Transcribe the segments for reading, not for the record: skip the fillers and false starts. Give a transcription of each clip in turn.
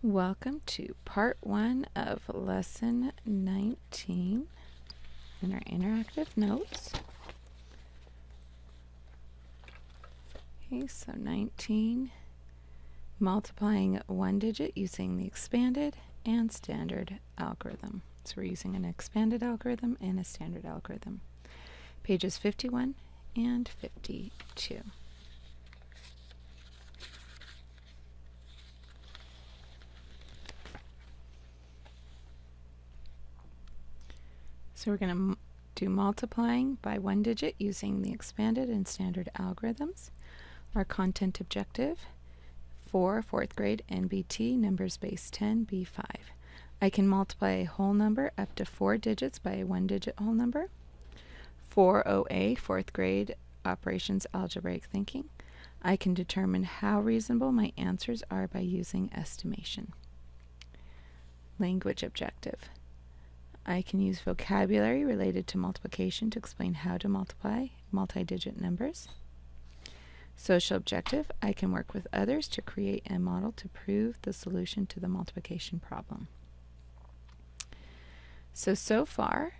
Welcome to part 1 of lesson 19 in our interactive notes. Okay, so 19, multiplying one digit using the expanded and standard algorithm. So we're using an expanded algorithm and a standard algorithm. Pages 51 and 52. So we're going to do multiplying by one digit using the expanded and standard algorithms. Our content objective for 4th grade NBT numbers base 10 B5. I can multiply a whole number up to 4 digits by a one-digit whole number. 4.OA, 4th grade operations algebraic thinking. I can determine how reasonable my answers are by using estimation. Language objective. I can use vocabulary related to multiplication to explain how to multiply multi-digit numbers. Social objective, I can work with others to create a model to prove the solution to the multiplication problem. So far,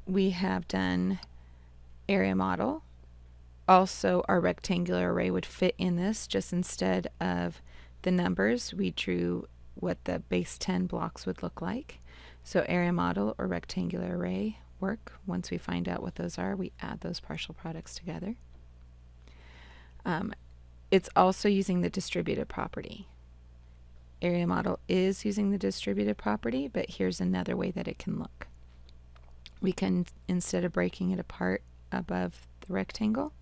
we have done area model. Also, our rectangular array would fit in this, just instead of the numbers, we drew what the base 10 blocks would look like. So area model or rectangular array work. Once we find out what those are, we add those partial products together. It's also using the distributed property. Area model is using the distributed property, but here's another way that it can look. We can, instead of breaking it apart above the rectangle,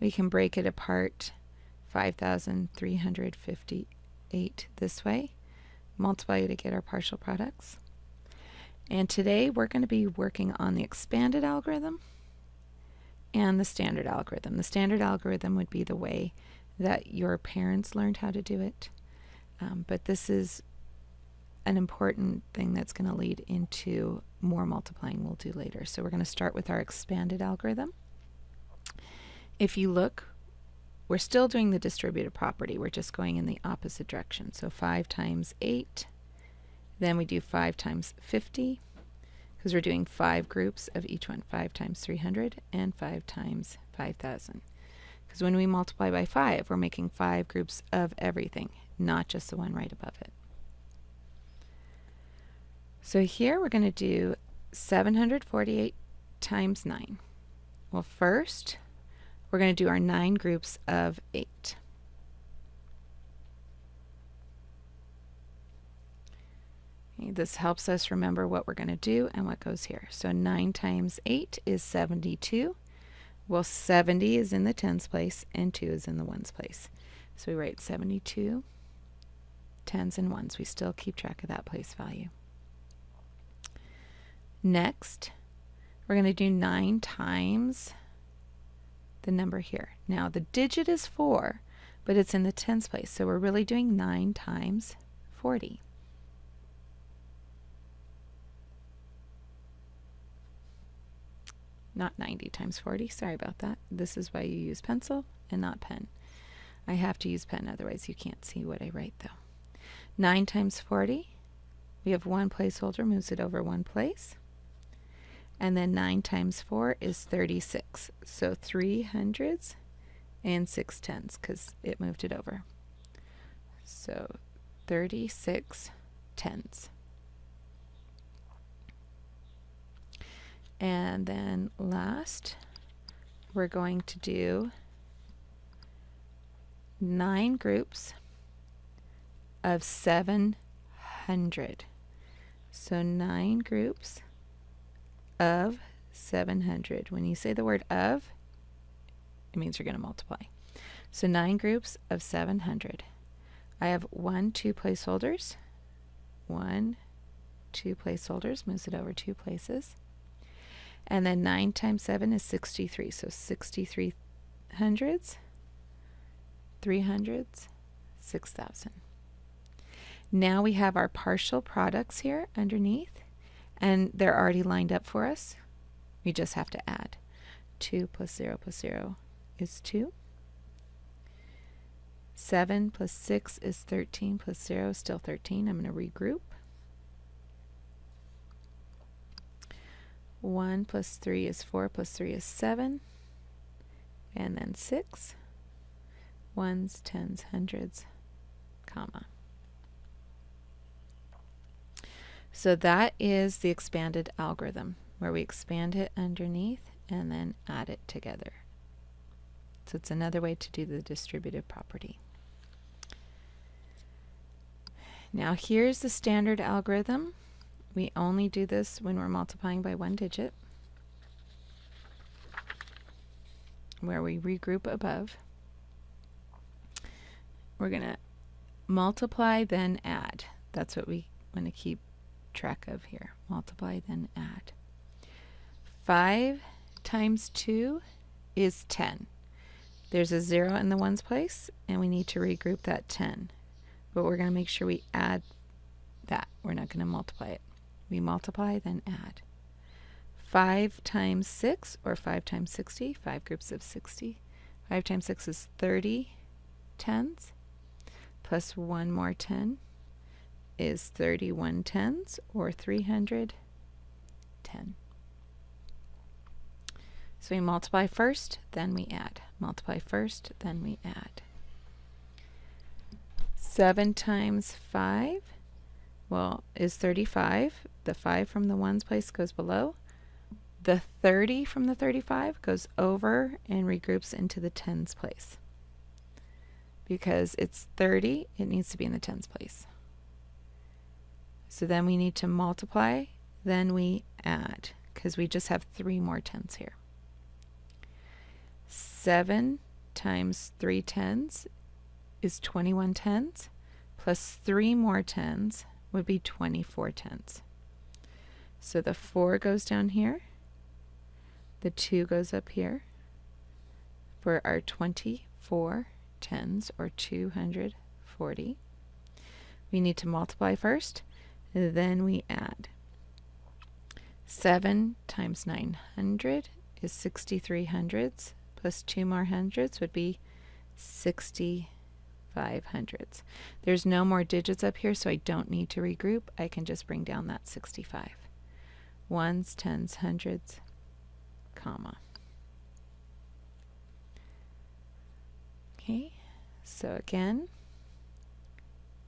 we can break it apart 5,358 this way, multiply to get our partial products. And today we're going to be working on the expanded algorithm and the standard algorithm. The standard algorithm would be the way that your parents learned how to do it. But this is an important thing that's going to lead into more multiplying we'll do later. So we're going to start with our expanded algorithm. If you look, we're still doing the distributed property. We're just going in the opposite direction. So 5 times 8. Then we do 5 times 50, because we're doing 5 groups of each one. 5 times 300 and 5 times 5,000. Because when we multiply by 5, we're making 5 groups of everything, not just the one right above it. So here we're going to do 748 times 9. Well, first, we're going to do our 9 groups of 8. Okay, this helps us remember what we're going to do and what goes here. So 9 times 8 is 72. Well, 70 is in the tens place and 2 is in the ones place. So we write 72 tens and ones. We still keep track of that place value. Next, we're going to do 9 times the number here. Now, the digit is 4, but it's in the tens place, so we're really doing 9 times 40. Not 90 times 40, sorry about that. This is why you use pencil and not pen. I have to use pen, otherwise you can't see what I write though. 9 times 40, we have one placeholder, moves it over one place. And then 9 times 4 is 36. So 3 hundreds and 6 tens, because it moved it over. So 36 tens. And then last, we're going to do 9 groups of 700. So 9 groups of 700. When you say the word of, it means you're going to multiply. So 9 groups of 700. I have 1, 2 placeholders. 1, 2 placeholders, moves it over 2 places. And then 9 times 7 is 63. So 63 hundreds, 300s, 6,000. Now we have our partial products here underneath, and they're already lined up for us. We just have to add. 2 plus 0 is 2. 7 plus 6 is 13 plus 0 is still 13. I'm going to regroup. 1 plus 3 is 4 plus 3 is 7. And then 6. Ones, tens, hundreds, comma. So that is the expanded algorithm, where we expand it underneath and then add it together. So it's another way to do the distributive property. Now here's the standard algorithm. We only do this when we're multiplying by one digit, where we regroup above. We're going to multiply, then add. That's what we want to keep track of here. Multiply, then add. 5 times 2 is 10. There's a 0 in the ones place, and we need to regroup that 10. But we're going to make sure we add that. We're not going to multiply it. We multiply, then add. 5 times 6, or 5 times 60, 5 groups of 60. 5 times 6 is 30 tens, plus one more 10 is 31 tens, or 310. So we multiply first, then we add. Multiply first, then we add. 7 times 5, well, is 35. The 5 from the ones place goes below. The 30 from the 35 goes over and regroups into the tens place. Because it's 30, it needs to be in the tens place. So then we need to multiply, then we add, because we just have 3 more tens here. 7 times 3 tens is 21 tens, plus 3 more tens would be 24 tens. So the 4 goes down here, the 2 goes up here for our 24 tens, or 240. We need to multiply first, then we add. 7 times 900 is 63 hundreds, plus 2 more hundreds would be 65 hundreds. There's no more digits up here, so I don't need to regroup. I can just bring down that 65. Ones, tens, hundreds, comma. Okay, so again,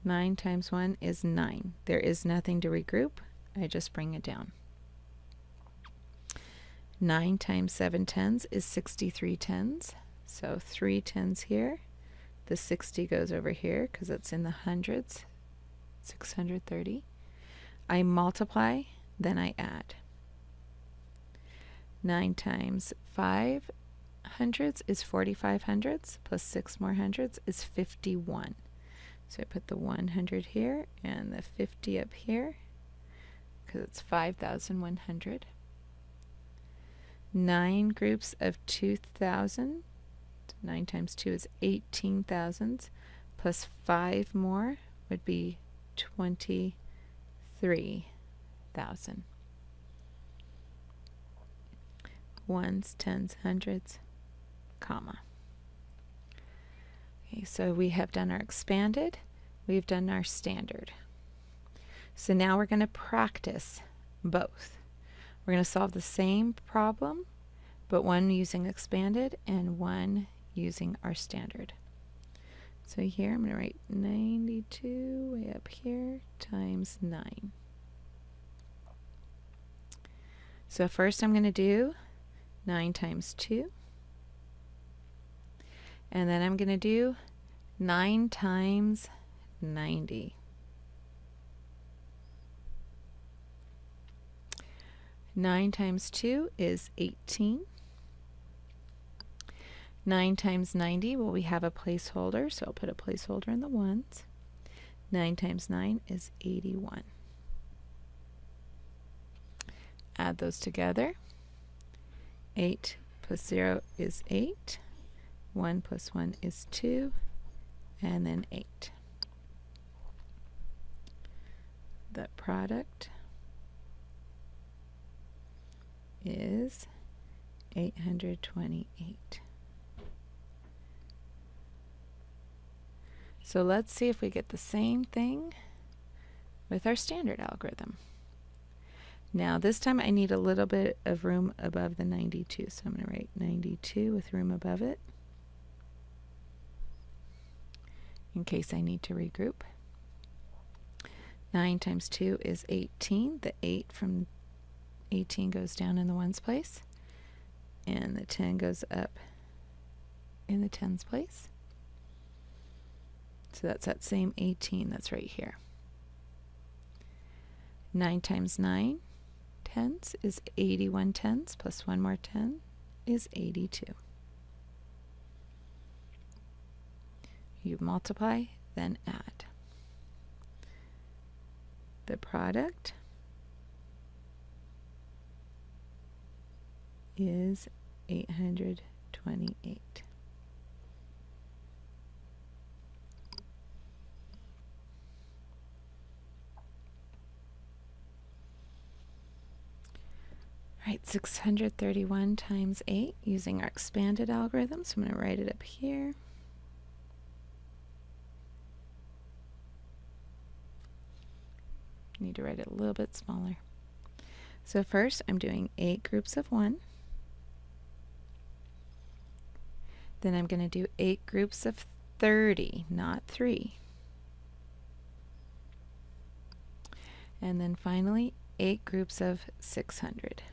9 times 1 is 9. There is nothing to regroup. I just bring it down. 9 times 7 tens is 63 tens. So 3 tens here. The 60 goes over here because it's in the hundreds. 630. I multiply, then I add. 9 times 5 hundreds is 45 hundreds, plus 6 more hundreds is 51. So I put the 100 here and the 50 up here because it's 5,100. 9 groups of 2,000. 9 times 2 is 18,000, plus 5 more would be 23,000. Ones, tens, hundreds, comma. Okay, so we have done our expanded, we've done our standard. So now we're going to practice both. We're going to solve the same problem, but one using expanded and one using our standard. So here I'm going to write 92 way up here times 9. So first I'm going to do 9 times 2. And then I'm going to do 9 times 90. 9 times 2 is 18. 9 times 90, well, we have a placeholder, so I'll put a placeholder in the ones. 9 times 9 is 81. Add those together. 8 plus 0 is 8. 1 plus 1 is 2, and then 8. The product is 828. So let's see if we get the same thing with our standard algorithm. Now this time I need a little bit of room above the 92, so I'm going to write 92 with room above it in case I need to regroup. 9 times 2 is 18. The 8 from 18 goes down in the ones place, and the 10 goes up in the tens place. So that's that same 18 that's right here. 9 times 9 tens is 81 tens, plus one more 10 is 82. You multiply, then add. The product is 828. All right, 631 times 8 using our expanded algorithm. So I'm going to write it up here. Need to write it a little bit smaller. So first I'm doing 8 groups of 1. Then I'm going to do 8 groups of 30, not 3. And then finally 8 groups of 600.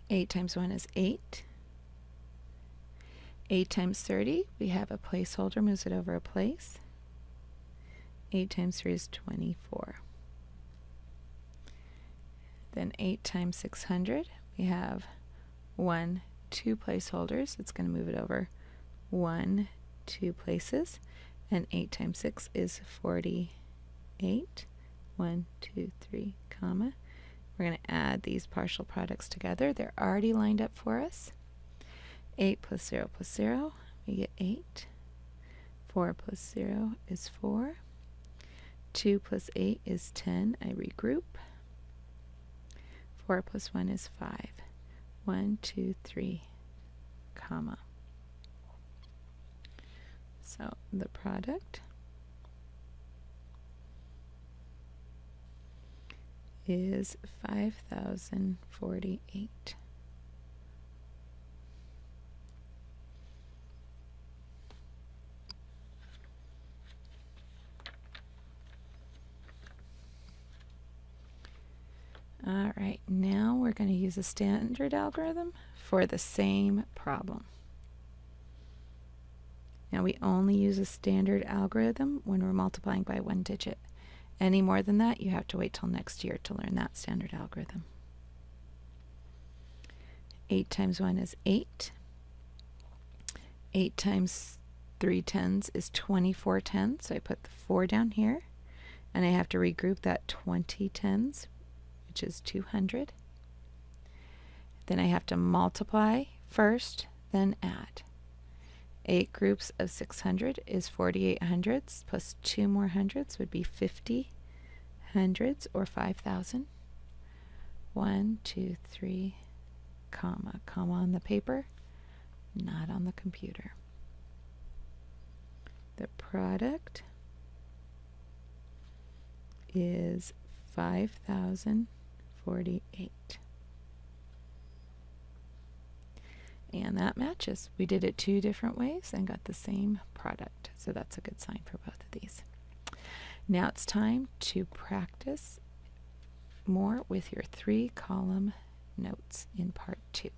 Eight times 1 is 8. 8 times 30, we have a placeholder, moves it over a place. 8 times 3 is 24. Then 8 times 600, we have 1, 2 placeholders. It's going to move it over 1, 2 places. And 8 times 6 is 48. 1, 2, 3, comma. We're going to add these partial products together. They're already lined up for us. 8 plus 0, we get 8. 4 plus 0 is 4. 2 plus 8 is 10. I regroup. 4 plus 1 is 5. 1, 2, 3, comma. So the product is 5,048. All right, now we're going to use a standard algorithm for the same problem. Now we only use a standard algorithm when we're multiplying by 1 digit. Any more than that, you have to wait till next year to learn that standard algorithm. 8 times 1 is 8. 8 times 3 tens is 24 tens, so I put the 4 down here, and I have to regroup that 20 tens, which is 200. Then I have to multiply first, then add. 8 groups of 600 is 48 hundredths, plus 2 more hundredths would be 50 hundredths, or 5,000. 1, 2, 3, comma. Comma on the paper, not on the computer. The product is 5,048. And that matches. We did it 2 different ways and got the same product. So that's a good sign for both of these. Now it's time to practice more with your 3-column notes in part 2.